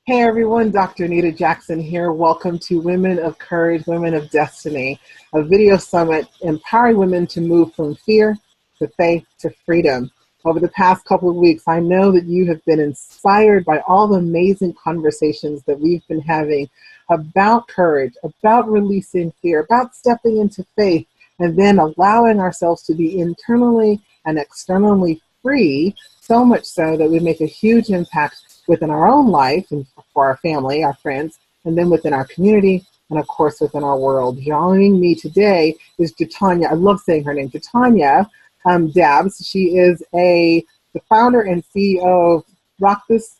Hey everyone, Dr. Anita Jackson here. Welcome to Women of Courage, Women of Destiny, a video summit empowering women to move from fear to faith to freedom. Over the past couple of weeks, I know that you have been inspired by all the amazing conversations that we've been having about courage, about releasing fear, about stepping into faith, and then allowing ourselves to be internally and externally free, so much so that we make a huge impact within our own life and for our family, our friends, and then within our community, and of course within our world. Joining me today is Jentana. I love saying her name, Jentana Dabbs. She is the founder and CEO of Rock This.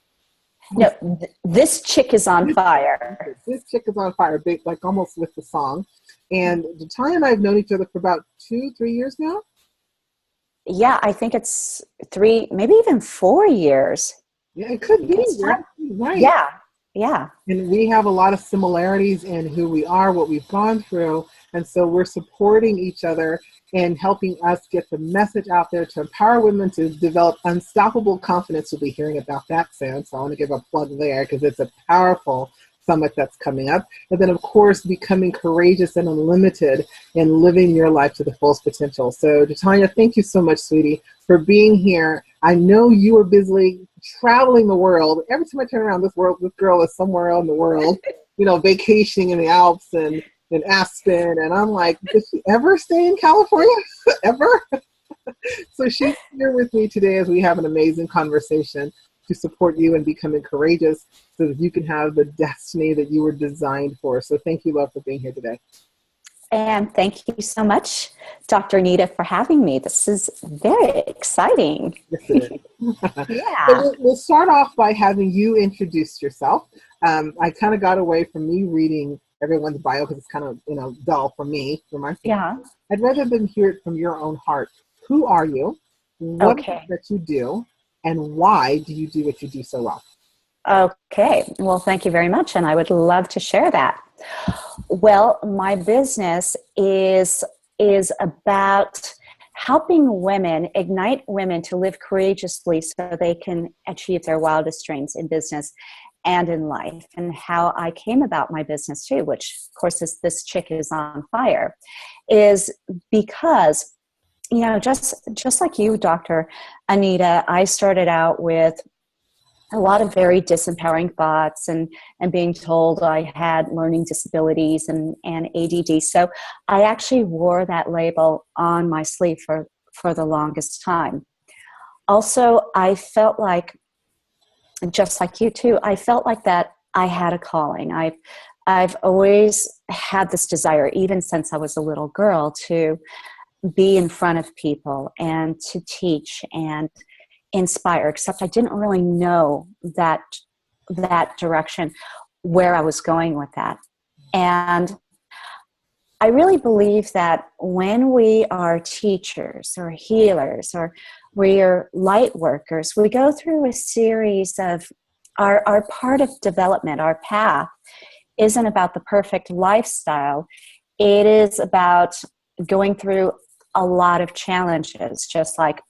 No, this chick is on fire. This chick is on fire, big, like almost with the song. And Jentana and I have known each other for about 2-3 years now. Yeah, I think it's 3, maybe even 4 years. Yeah, it could be, right? Yeah. And we have a lot of similarities in who we are, what we've gone through. And so we're supporting each other and helping us get the message out there to empower women to develop unstoppable confidence. We'll be hearing about that soon. So I want to give a plug there because it's a powerful summit that's coming up. And then, of course, becoming courageous and unlimited and living your life to the fullest potential. So, Jentana, thank you so much, sweetie, for being here. I know you are busily traveling the world. Every time I turn around, this girl is somewhere in the world, vacationing in the Alps and in Aspen. And I'm like, did she ever stay in California? Ever? So she's here with me today as we have an amazing conversation to support you in becoming courageous so that you can have the destiny that you were designed for. So thank you, love, for being here today. And thank you so much, Dr. Anita, for having me. This is very exciting. Yes, it is. Yeah. So we'll start off by having you introduce yourself. I kind of got away from me reading everyone's bio because it's kind of, dull for me, for my family. Yeah. I'd rather than hear it from your own heart. Who are you? What is it that you do? And why do you do what you do so well? Okay. Well, thank you very much. And I would love to share that. Well, my business is about helping women, ignite women to live courageously so they can achieve their wildest dreams in business and in life. And how I came about my business too, which of course is This Chick is on Fire, is because just like you, Dr. Anita, I started out with a lot of very disempowering thoughts and being told I had learning disabilities and ADD. So I actually wore that label on my sleeve for the longest time. Also, I felt like, just like you too, I felt like that I had a calling. I've always had this desire, even since I was a little girl, to be in front of people and to teach and inspire, except I didn't really know that direction, where I was going with that. And I really believe that when we are teachers or healers or we're light workers, we go through a series of our part of development. Our path isn't about the perfect lifestyle. It is about going through a lot of challenges, just like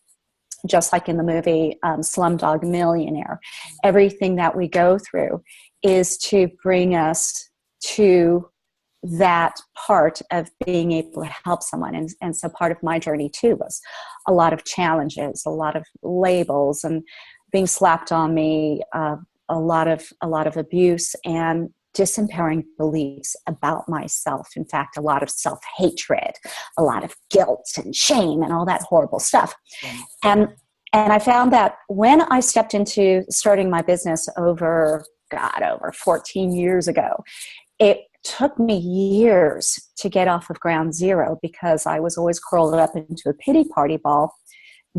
in the movie Slumdog Millionaire. Everything that we go through is to bring us to that part of being able to help someone. And so part of my journey too was a lot of challenges, a lot of labels and being slapped on me, a lot of abuse and disempowering beliefs about myself. In fact, a lot of self-hatred, a lot of guilt and shame and all that horrible stuff. And I found that when I stepped into starting my business over 14 years ago, it took me years to get off of ground zero because I was always curled up into a pity party ball,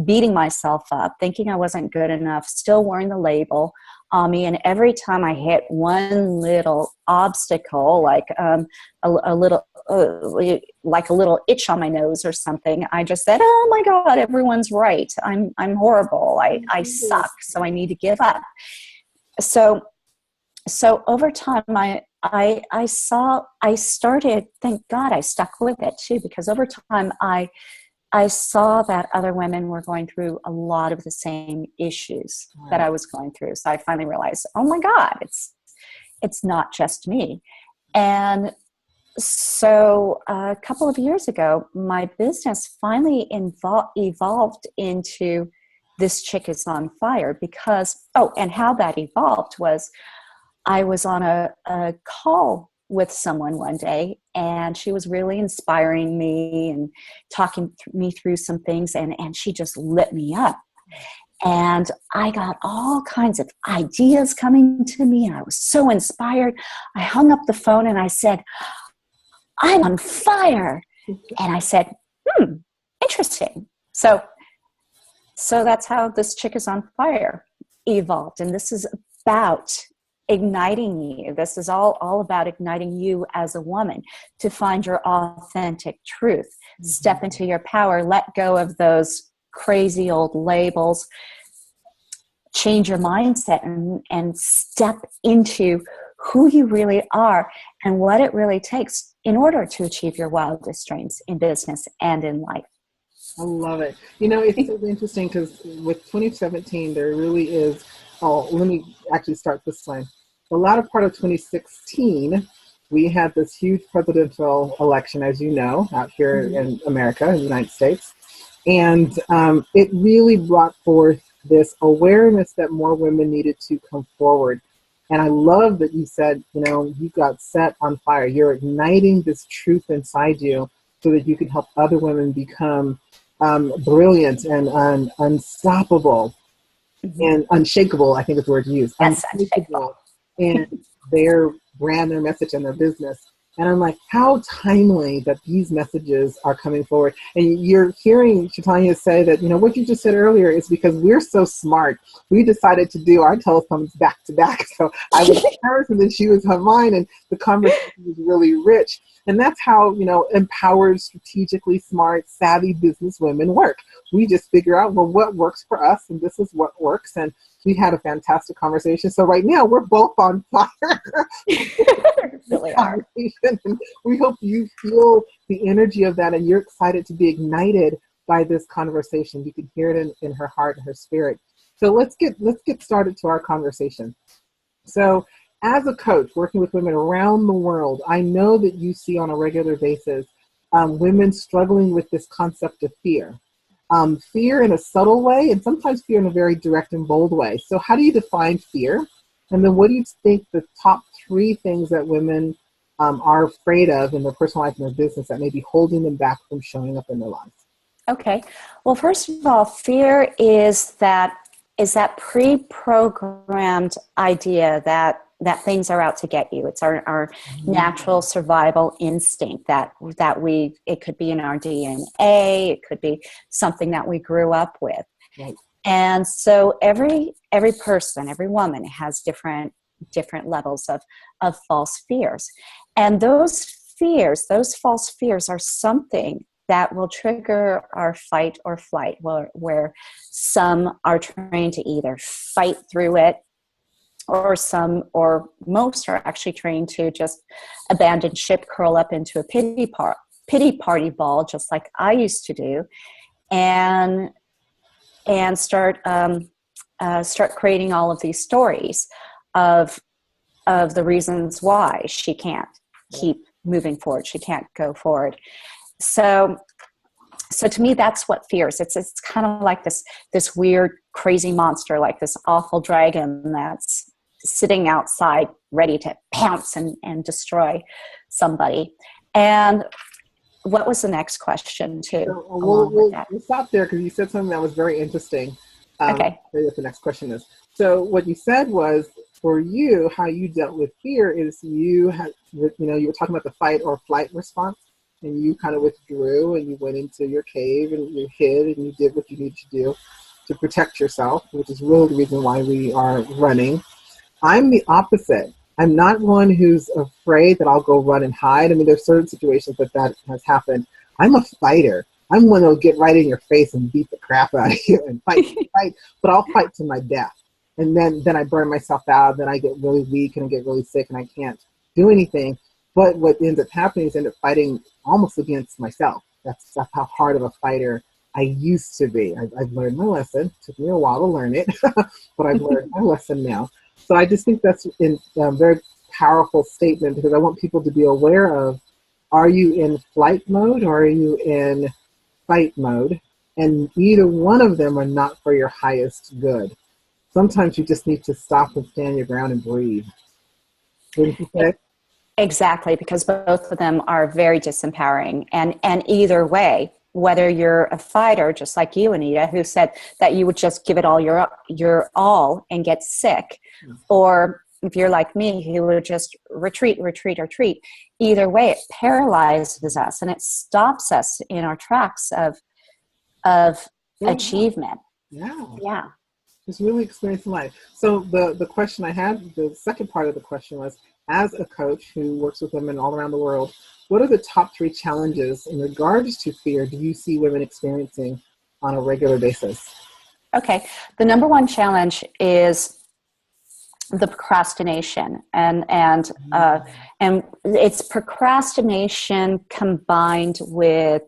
beating myself up, thinking I wasn't good enough, still wearing the label on me. And every time I hit one little obstacle, like a little itch on my nose or something, I just said, "Oh my God, everyone's right. I'm horrible. I suck. So I need to give up." So over time, I started. Thank God I stuck with it too, because over time I saw that other women were going through a lot of the same issues that I was going through. So I finally realized, oh my God, it's not just me. And so a couple of years ago, my business finally evolved into This Chick is on Fire because, and how that evolved was I was on a call with someone one day, and she was really inspiring me and talking me through some things, and she just lit me up. And I got all kinds of ideas coming to me, and I was so inspired. I hung up the phone and I said, I'm on fire. And I said, interesting. So that's how This Chick is on Fire evolved. And this is about igniting you. This is all about igniting you as a woman to find your authentic truth, step into your power, let go of those crazy old labels, change your mindset and step into who you really are and what it really takes in order to achieve your wildest dreams in business and in life. I love it. It's so interesting because with 2017, there really is, let me actually start this way. The latter part of 2016, we had this huge presidential election, as you know, out here in America, in the United States. And it really brought forth this awareness that more women needed to come forward. And I love that you said, you got set on fire. You're igniting this truth inside you so that you can help other women become brilliant and unstoppable and unshakable, I think is the word to use. Yes, unshakable in their brand, their message, and their business. And I'm like, how timely that these messages are coming forward. And you're hearing Jentana say that, what you just said earlier is because we're so smart. We decided to do our telephones back to back. So I was hers and then she was on mine, and the conversation was really rich. And that's how, empowered, strategically smart, savvy business women work. We just figure out, what works for us, and this is what works. And we had a fantastic conversation. So right now we're both on fire. Really are. And we hope you feel the energy of that and you're excited to be ignited by this conversation. You can hear it in her heart and her spirit. So let's get started to our conversation. So as a coach working with women around the world, I know that you see on a regular basis women struggling with this concept of fear. Fear in a subtle way, and sometimes fear in a very direct and bold way. So how do you define fear? And then what do you think the top 3 things that women are afraid of in their personal life and their business that may be holding them back from showing up in their lives? Okay. Well, first of all, fear is that pre-programmed idea that things are out to get you. It's our natural survival instinct that it could be in our DNA, it could be something that we grew up with. Right. And so every person, every woman has different levels of false fears. And those false fears are something that will trigger our fight or flight, where some are trained to either fight through it, or most are actually trained to just abandon ship, curl up into a pity party ball, just like I used to do, and start creating all of these stories of the reasons why she can't keep moving forward, she can't go forward. So to me, that's what fear is. It's kind of like this weird, crazy monster, like this awful dragon that's sitting outside ready to pounce and destroy somebody. And what was the next question too? So we'll stop there because you said something that was very interesting. Okay. I'll tell you what the next question is. So what you said was, for you, how you dealt with fear is you were talking about the fight or flight response, and you kind of withdrew and you went into your cave and you hid and you did what you needed to do to protect yourself, which is really the reason why we are running. I'm the opposite. I'm not one who's afraid that I'll go run and hide. I mean, there's certain situations that has happened. I'm a fighter. I'm one that'll get right in your face and beat the crap out of you and fight, but I'll fight to my death. And then I burn myself out, then I get really weak and I get really sick and I can't do anything. But what ends up happening is I end up fighting almost against myself. That's how hard of a fighter I used to be. I've learned my lesson. It took me a while to learn it, but I've learned my lesson now. So I just think that's very powerful statement because I want people to be aware of, are you in flight mode or are you in fight mode? And either one of them are not for your highest good. Sometimes you just need to stop and stand your ground and breathe. Wouldn't you say? Exactly, because both of them are very disempowering. And either way, whether you're a fighter, just like you, Anita, who said that you would just give it all your all and get sick, or if you're like me, who would just retreat, either way, it paralyzes us and it stops us in our tracks of achievement. Yeah. Just really experiencing life. So the question I had, the second part of the question was, as a coach who works with women all around the world, what are the top 3 challenges in regards to fear do you see women experiencing on a regular basis? Okay. The number one challenge is the procrastination, and it's procrastination combined with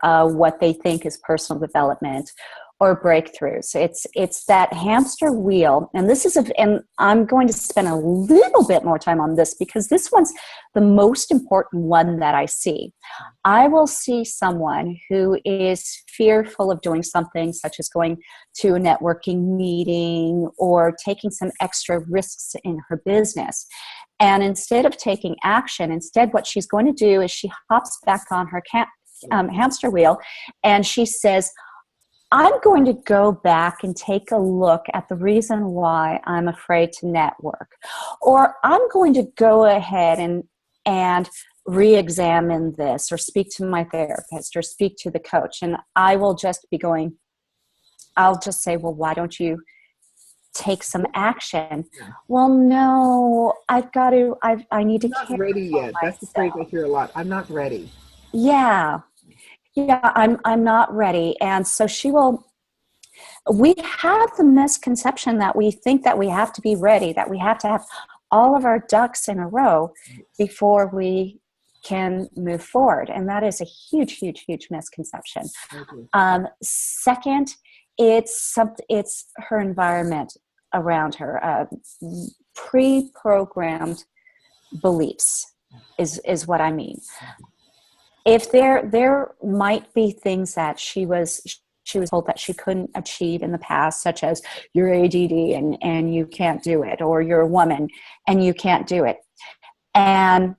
what they think is personal development or breakthroughs. It's that hamster wheel, and and I'm going to spend a little bit more time on this because this one's the most important one that I see. I will see someone who is fearful of doing something such as going to a networking meeting or taking some extra risks in her business. And instead of taking action, what she's going to do is she hops back on her hamster wheel and she says, I'm going to go back and take a look at the reason why I'm afraid to network. Or I'm going to go ahead and re-examine this or speak to my therapist or speak to the coach. And I will just I'll just say, well, why don't you take some action? Well, no, I need to care. I'm not ready yet. That's the phrase I hear a lot. I'm not ready. Yeah, I'm not ready. And so we have the misconception that we think that we have to be ready, that we have to have all of our ducks in a row before we can move forward. And that is a huge, huge, huge misconception. Second, it's her environment around her, pre-programmed beliefs is what I mean. If there might be things that she was told that she couldn't achieve in the past, such as you're ADD and you can't do it, or you're a woman and you can't do it. And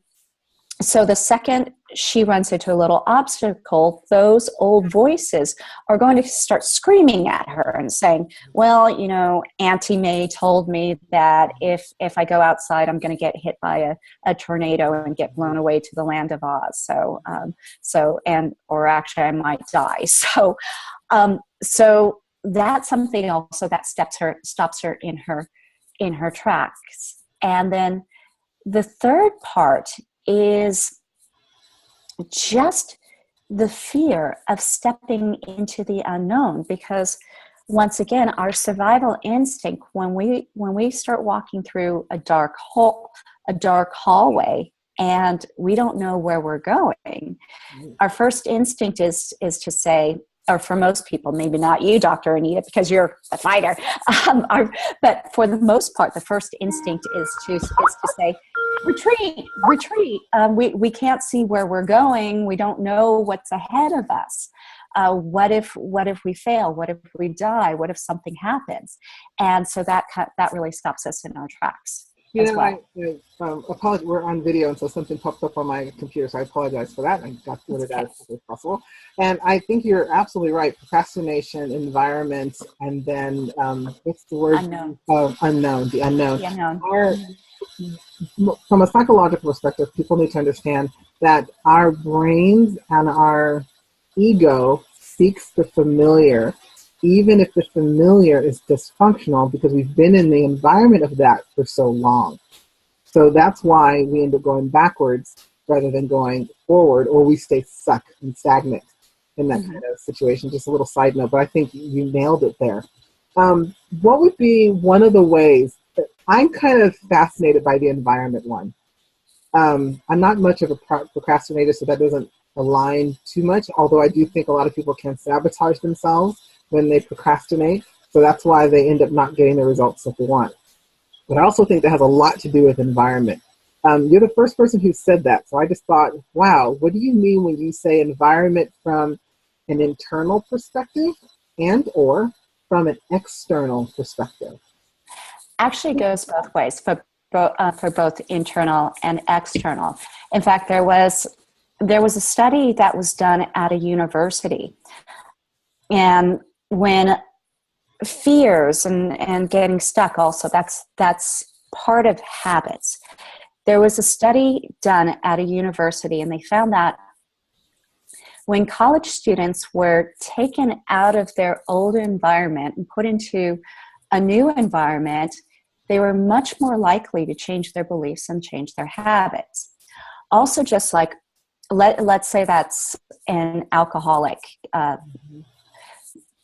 so the second she runs into a little obstacle, those old voices are going to start screaming at her and saying, well, Auntie May told me that if I go outside, I'm going to get hit by a tornado and get blown away to the land of Oz. Or actually I might die. So that's something also that stops her in her tracks. And then the third part is just the fear of stepping into the unknown, because once again, our survival instinct, when we start walking through a dark hallway and we don't know where we're going, our first instinct is to say, or for most people, maybe not you, Dr. Anita, because you're a fighter, but for the most part, the first instinct is to say, retreat. We can't see where we're going. We don't know what's ahead of us. What if we fail? What if we die? What if something happens? And so that really stops us in our tracks. I apologize. We're on video, and so something popped up on my computer, so I apologize for that. I got to it as quickly as possible. And I think you're absolutely right. Procrastination, environment, and then what's the word? Unknown. The unknown. From a psychological perspective, people need to understand that our brains and our ego seeks the familiar, even if the familiar is dysfunctional, because we've been in the environment of that for so long. So that's why we end up going backwards rather than going forward, or we stay stuck and stagnant in that kind of situation. Just a little side note, but I think you nailed it there. What would be one of the ways that I'm kind of fascinated by the environment one? I'm not much of a procrastinator, so that doesn't align too much, although I do think a lot of people can sabotage themselves when they procrastinate. So that's why they end up not getting the results that they want. But I also think that has a lot to do with environment. You're the first person who said that. So I just thought, wow, what do you mean when you say environment from an internal perspective and or from an external perspective? Actually goes both ways for both internal and external. In fact, there was a study that was done at a university, and when fears and getting stuck also, that's part of habits. There was a study done at a university, and they found that when college students were taken out of their old environment and put into a new environment, they were much more likely to change their beliefs and change their habits. Also, just like, let's say that's an alcoholic,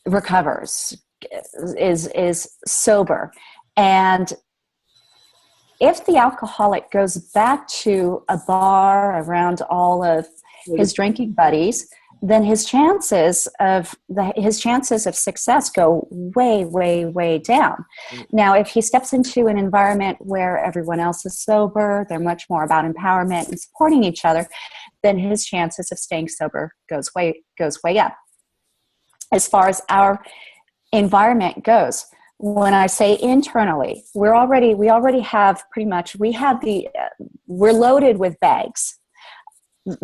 recovers, is sober. And if the alcoholic goes back to a bar around all of his drinking buddies, then his chances of success go way, way, way down. Now, if he steps into an environment where everyone else is sober, they're much more about empowerment and supporting each other, then his chances of staying sober goes way up. As far as our environment goes, when I say internally, we already have pretty much, we're loaded with bags.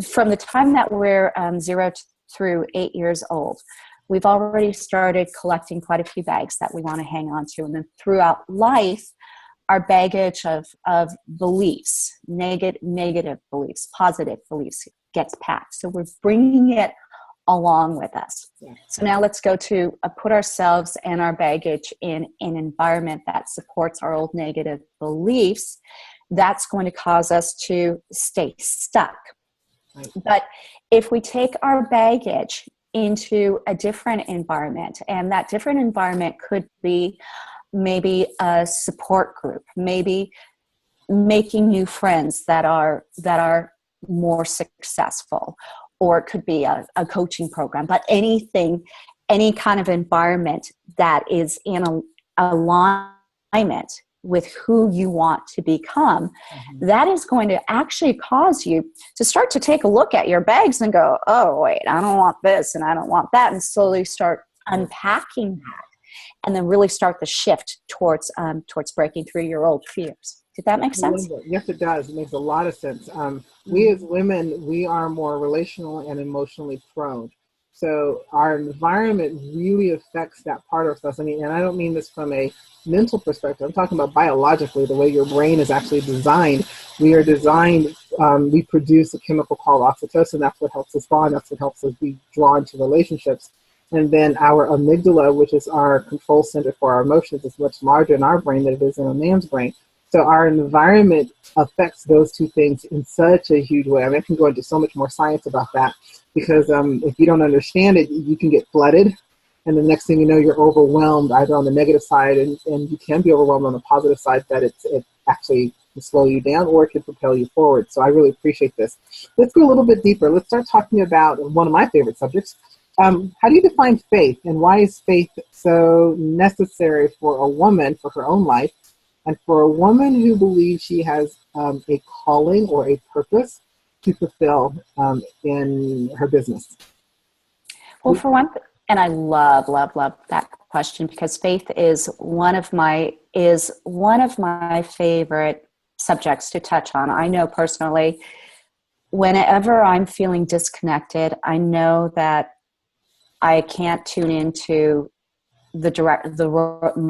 From the time that we're 0 through 8 years old, we've already started collecting quite a few bags that we want to hang on to. And then throughout life, our baggage of beliefs, negative beliefs, positive beliefs gets packed. So we're bringing it along with us. Yeah. So now let's go to put ourselves and our baggage in an environment that supports our old negative beliefs. That's going to cause us to stay stuck. Right. But if we take our baggage into a different environment, and that different environment could be maybe a support group, maybe making new friends that are more successful, or it could be a coaching program, but any kind of environment that is in alignment with who you want to become, that is going to actually cause you to start to take a look at your bags and go, oh, wait, I don't want this and I don't want that, and slowly start unpacking that, and then really start the shift towards breaking through your old fears. Did that make sense? Yes, it does. It makes a lot of sense. We as women, we are more relational and emotionally prone. So our environment really affects that part of us. I mean, and I don't mean this from a mental perspective. I'm talking about biologically, the way your brain is actually designed. We are designed, we produce a chemical called oxytocin. That's what helps us bond. That's what helps us be drawn to relationships. And then our amygdala, which is our control center for our emotions, is much larger in our brain than it is in a man's brain. So our environment affects those two things in such a huge way. I mean, I can go into so much more science about that, because if you don't understand it, you can get flooded. And the next thing you know, you're overwhelmed either on the negative side, and you can be overwhelmed on the positive side, that it actually can slow you down or it can propel you forward. So I really appreciate this. Let's go a little bit deeper. Let's start talking about one of my favorite subjects. How do you define faith, and why is faith so necessary for a woman, for her own life, and for a woman who believes she has a calling or a purpose to fulfill in her business? Well, for one, and I love that question, because faith is one of my favorite subjects to touch on. I know personally, whenever I'm feeling disconnected, I know that I can't tune into my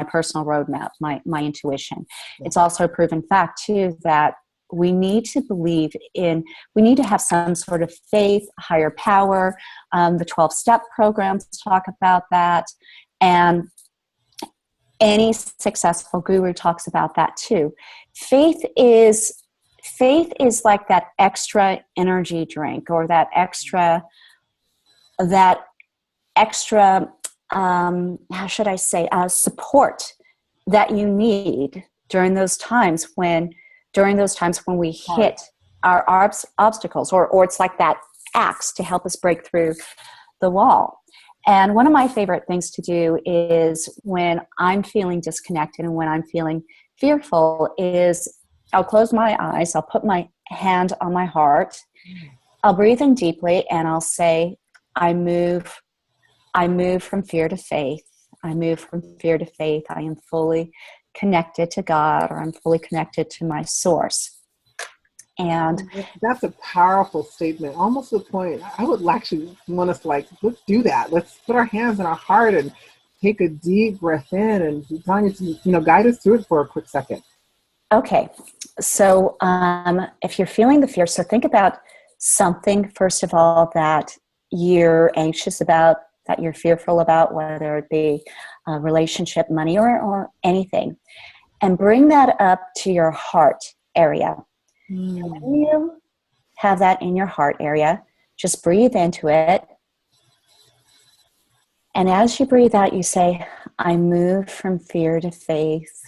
personal roadmap, my intuition. It's also a proven fact too that we need to have some sort of faith, higher power. The 12-step programs talk about that, and any successful guru talks about that too. Faith is like that extra energy drink, or that extra how should I say, support that you need during those times when we hit our obstacles, or it's like that axe to help us break through the wall. And one of my favorite things to do is, when I'm feeling disconnected and when I'm feeling fearful, is I'll close my eyes. I'll put my hand on my heart. I'll breathe in deeply, and I'll say, I move from fear to faith. I move from fear to faith. I am fully connected to God, or I'm fully connected to my source. And that's a powerful statement. Almost to the point, I would actually want us to let's do that. Let's put our hands on our heart and take a deep breath in, and Tanya, guide us through it for a quick second. Okay. So if you're feeling the fear, so think about something, first of all, that you're anxious about, that you're fearful about, whether it be a relationship, money, or anything, and bring that up to your heart area. When you have that in your heart area, just breathe into it. And as you breathe out, you say, I move from fear to faith.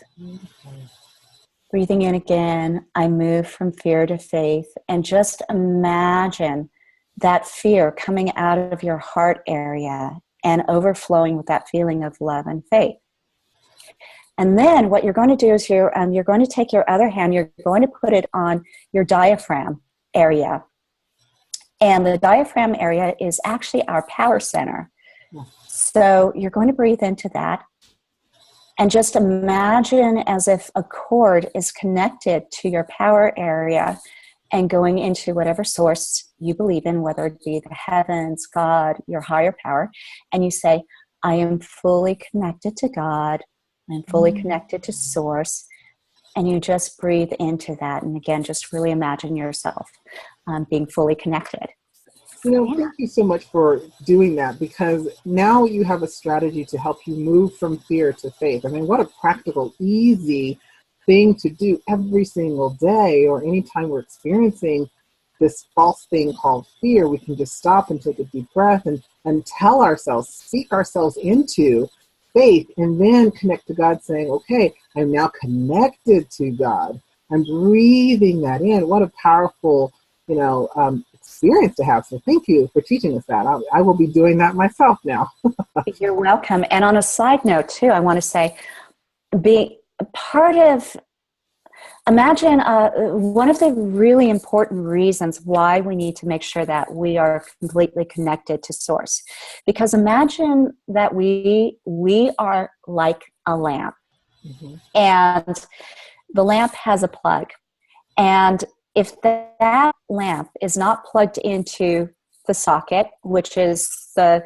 Breathing in again, I move from fear to faith. And just imagine that fear coming out of your heart area and overflowing with that feeling of love and faith. And then what you're going to do is you're going to take your other hand, you're going to put it on your diaphragm area. And the diaphragm area is actually our power center. So you're going to breathe into that. And just imagine as if a cord is connected to your power area and going into whatever source you believe in, whether it be the heavens, God, your higher power. And you say, I am fully connected to God. I'm fully connected to source. And you just breathe into that. And again, just really imagine yourself being fully connected. Thank you so much for doing that, because now you have a strategy to help you move from fear to faith. I mean, what a practical, easy thing to do every single day, or anytime we're experiencing this false thing called fear. We can just stop and take a deep breath and tell ourselves, speak ourselves into faith, and then connect to God, saying, okay, I'm now connected to God. I'm breathing that in. What a powerful, experience to have. So thank you for teaching us that. I will be doing that myself now. You're welcome. And on a side note too, I want to say, be part of, imagine one of the really important reasons why we need to make sure that we are completely connected to source. Because imagine that we are like a lamp. And the lamp has a plug. And if that lamp is not plugged into the socket, which is the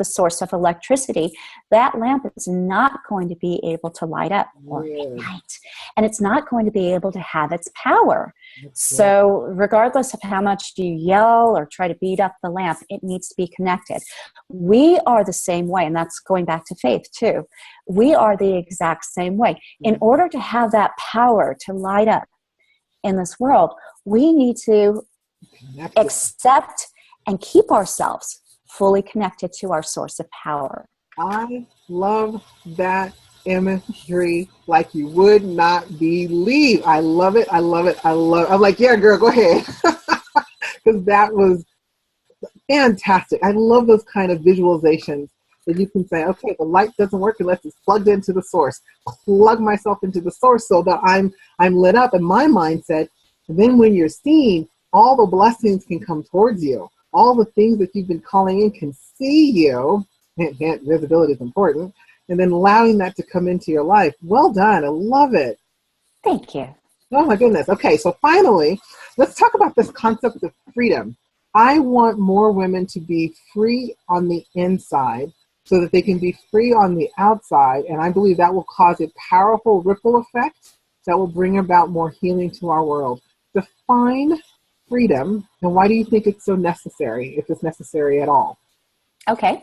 source of electricity, that lamp is not going to be able to light up or ignite, and it's not going to be able to have its power. So regardless of how much you yell or try to beat up the lamp, it needs to be connected. We are the same way, and that's going back to faith too. We are the exact same way. In order to have that power to light up in this world, we need to accept and keep ourselves fully connected to our source of power. I love that imagery like you would not believe. I love it. I'm like, yeah, girl, go ahead. Because that was fantastic. I love those kind of visualizations that you can say, okay, the light doesn't work unless it's plugged into the source. Plug myself into the source so that I'm lit up. And my mindset, then when you're seen, all the blessings can come towards you. All the things that you've been calling in can see you. Visibility is important. And then allowing that to come into your life. Well done. I love it. Thank you. Oh my goodness. Okay, so finally, let's talk about this concept of freedom. I want more women to be free on the inside so that they can be free on the outside. And I believe that will cause a powerful ripple effect that will bring about more healing to our world. Define freedom, and why do you think it's so necessary, if it's necessary at all? Okay.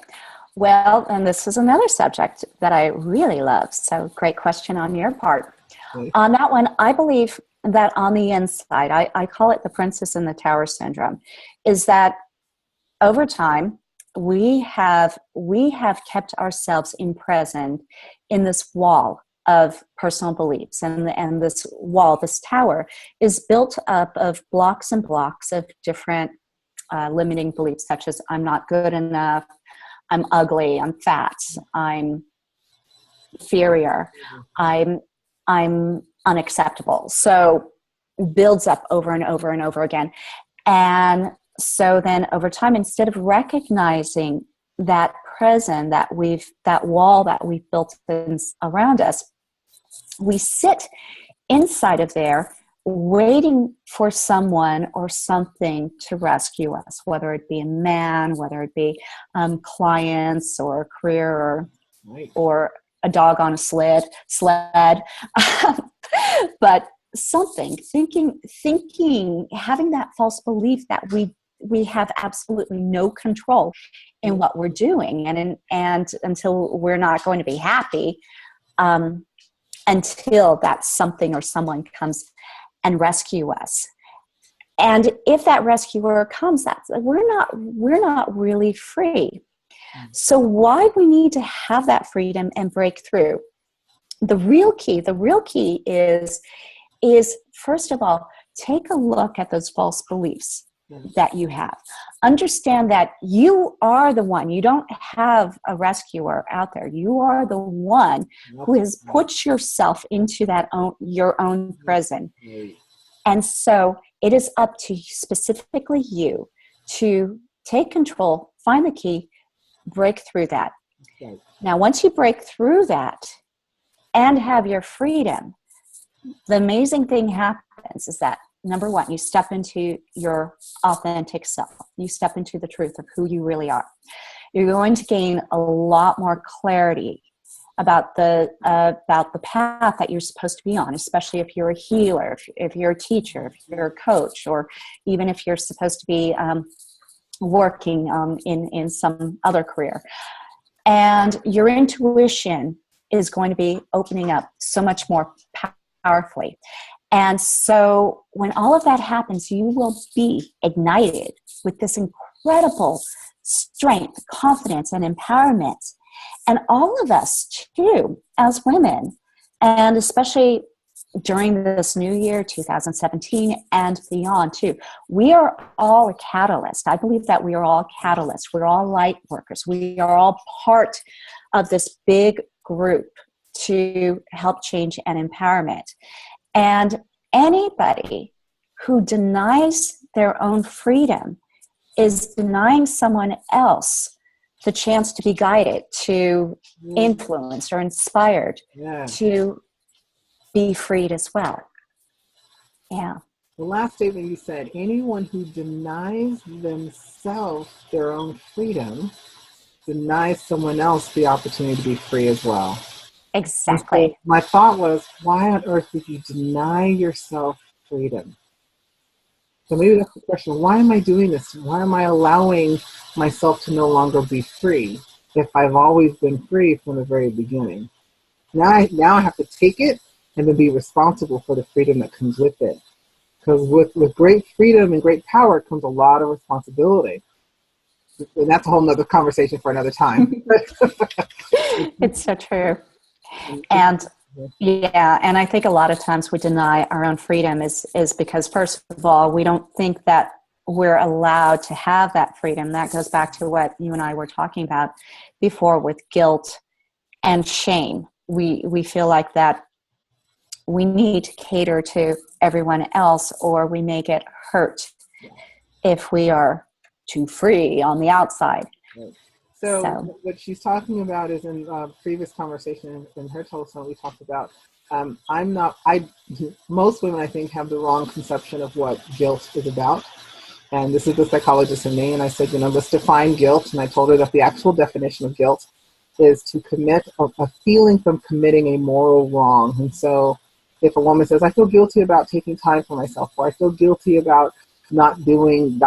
Well, and this is another subject that I really love. So great question on your part. Okay. On that one, I believe that on the inside, I call it the princess in the tower syndrome, is that over time, we have kept ourselves imprisoned in this wall of personal beliefs. And this wall, this tower, is built up of blocks and blocks of different limiting beliefs, such as I'm not good enough, I'm ugly, I'm fat, I'm inferior, I'm unacceptable. So builds up over and over and over again. And so then over time, instead of recognizing that prison that wall that we've built around us, we sit inside of there waiting for someone or something to rescue us, whether it be a man, whether it be clients or a career or a dog on a sled. But something, thinking, having that false belief that we have absolutely no control in what we're doing, and until we're not going to be happy, until that something or someone comes and rescue us. And if that rescuer comes, we're not really free. So why we need to have that freedom and break through? The real key is first of all, take a look at those false beliefs that you have. Understand that you are the one. You don't have a rescuer out there. You are the one who has put yourself into your own prison. And so it is up to specifically you to take control, find the key, break through that. Now, once you break through that and have your freedom, the amazing thing happens is that, number one, you step into your authentic self. You step into the truth of who you really are. You're going to gain a lot more clarity about the path that you're supposed to be on, especially if you're a healer, if you're a teacher, if you're a coach, or even if you're supposed to be working in some other career. And your intuition is going to be opening up so much more powerfully. And so when all of that happens, you will be ignited with this incredible strength, confidence, and empowerment. And all of us, too, as women, and especially during this new year, 2017, and beyond, too, we are all a catalyst. I believe that we are all catalysts. We're all light workers. We are all part of this big group to help change and empowerment. And anybody who denies their own freedom is denying someone else the chance to be guided, to influenced or inspired to be freed as well. Yeah. The last statement you said, anyone who denies themselves their own freedom denies someone else the opportunity to be free as well. Exactly. So my thought was, why on earth would you deny yourself freedom? So maybe that's the question. Why am I doing this? Why am I allowing myself to no longer be free if I've always been free from the very beginning? Now I have to take it and then be responsible for the freedom that comes with it. Because with great freedom and great power comes a lot of responsibility. And that's a whole nother conversation for another time. It's so true. And I think a lot of times we deny our own freedom is because, first of all, we don't think that we're allowed to have that freedom. That goes back to what you and I were talking about before with guilt and shame. We feel like that we need to cater to everyone else, or we may get hurt if we are too free on the outside. Right. So what she's talking about is in previous conversation in her telephone, we talked about most women, I think, have the wrong conception of what guilt is about. And this is the psychologist in me. And I said, let's define guilt. And I told her that the actual definition of guilt is to commit a feeling from committing a moral wrong. And so if a woman says, I feel guilty about taking time for myself, or I feel guilty about not doing ...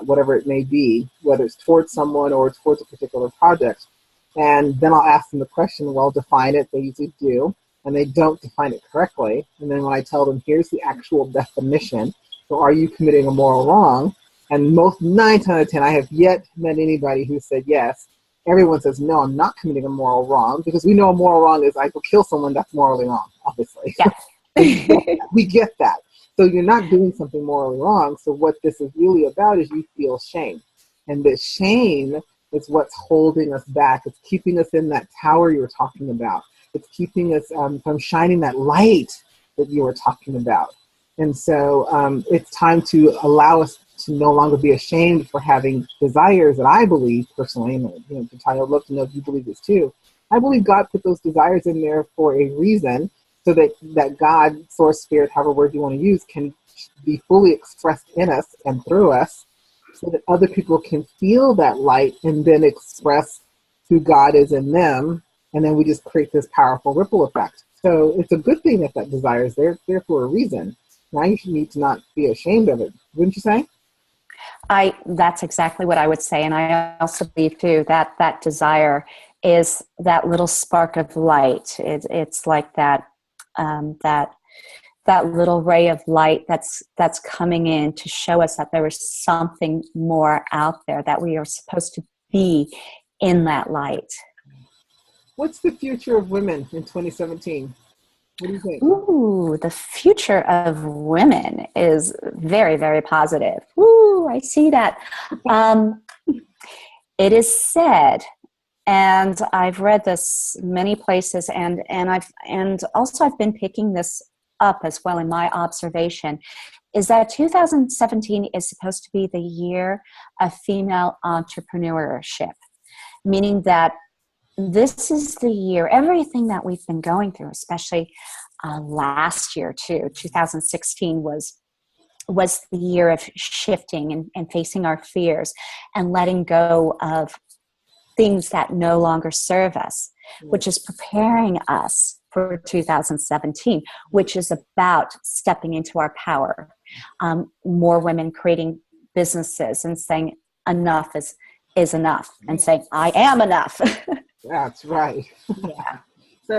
whatever it may be, whether it's towards someone or towards a particular project. And then I'll ask them the question, well, define it. They usually do, and they don't define it correctly. And then when I tell them, here's the actual definition, so are you committing a moral wrong? And 9 times out of 10, I have yet met anybody who said yes. Everyone says, no, I'm not committing a moral wrong, because we know a moral wrong is I go kill someone, that's morally wrong, obviously. Yeah. We get that. So you're not doing something morally wrong. So what this is really about is you feel shame. And this shame is what's holding us back. It's keeping us in that tower you were talking about. It's keeping us from shining that light that you were talking about. And so it's time to allow us to no longer be ashamed for having desires that I believe personally, and Jentana, I'd love to know if you believe this too. I believe God put those desires in there for a reason, so that God, source, spirit, however word you want to use, can be fully expressed in us and through us, so that other people can feel that light and then express who God is in them. And then we just create this powerful ripple effect. So it's a good thing that desire is there for a reason. Now you need to not be ashamed of it. Wouldn't you say? That's exactly what I would say. And I also believe too that desire is that little spark of light. It's like that little ray of light that's coming in to show us that there is something more out there, that we are supposed to be in that light. What's the future of women in 2017? What do you think? Ooh, the future of women is very, very positive. Ooh, I see that. It is said, and I've read this many places, and also I've been picking this up as well in my observation, is that 2017 is supposed to be the year of female entrepreneurship, meaning that this is the year, everything that we've been going through, especially last year too, 2016 was the year of shifting and facing our fears and letting go of things that no longer serve us, which is preparing us for 2017, which is about stepping into our power. More women creating businesses and saying enough is enough, and saying I am enough. That's right. Yeah. So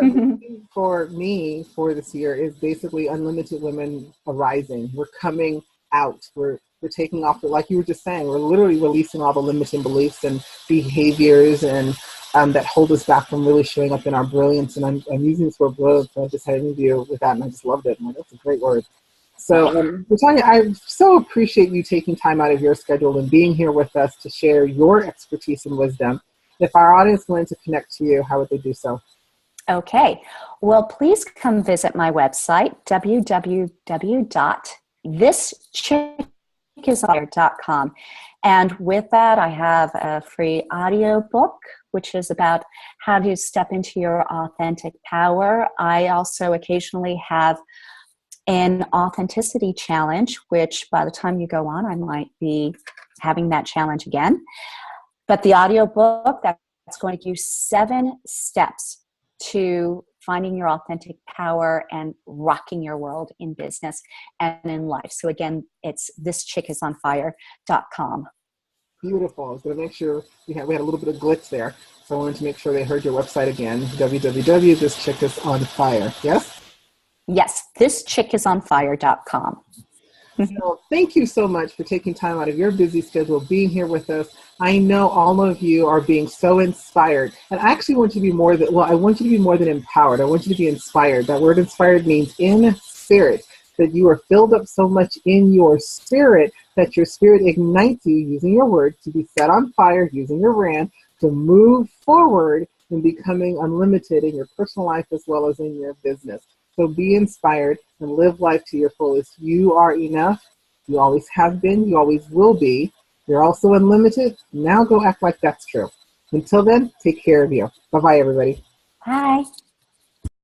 for me, for this year, is basically unlimited women arising. We're coming out. We're taking off, like you were just saying, we're literally releasing all the limiting beliefs and behaviors and that hold us back from really showing up in our brilliance. And I'm using this word brilliance. I just had an interview with that and I just loved it. I'm like, that's a great word. So, Jentana, I so appreciate you taking time out of your schedule and being here with us to share your expertise and wisdom. If our audience wanted to connect to you, how would they do so? Okay. Well, please come visit my website, www.thischickisontfire.com. And with that, I have a free audio book, which is about how to step into your authentic power. I also occasionally have an authenticity challenge, which by the time you go on, I might be having that challenge again. But the audio book, that's going to give you 7 steps to finding your authentic power and rocking your world in business and in life. So again, it's thischickisontfire.com. Beautiful. I was going to make sure we had a little bit of glitch there. So I wanted to make sure they heard your website again, www.thischickisontfire. Yes? Yes, thischickisontfire.com. So thank you so much for taking time out of your busy schedule, being here with us. I know all of you are being so inspired. And I actually want you to be more than, I want you to be more than empowered. I want you to be inspired. That word inspired means in spirit, that you are filled up so much in your spirit that your spirit ignites you, using your word, to be set on fire, using your brand, to move forward in becoming unlimited in your personal life as well as in your business. So be inspired and live life to your fullest. You are enough. You always have been. You always will be. You're also unlimited. Now go act like that's true. Until then, take care of you. Bye-bye, everybody. Bye.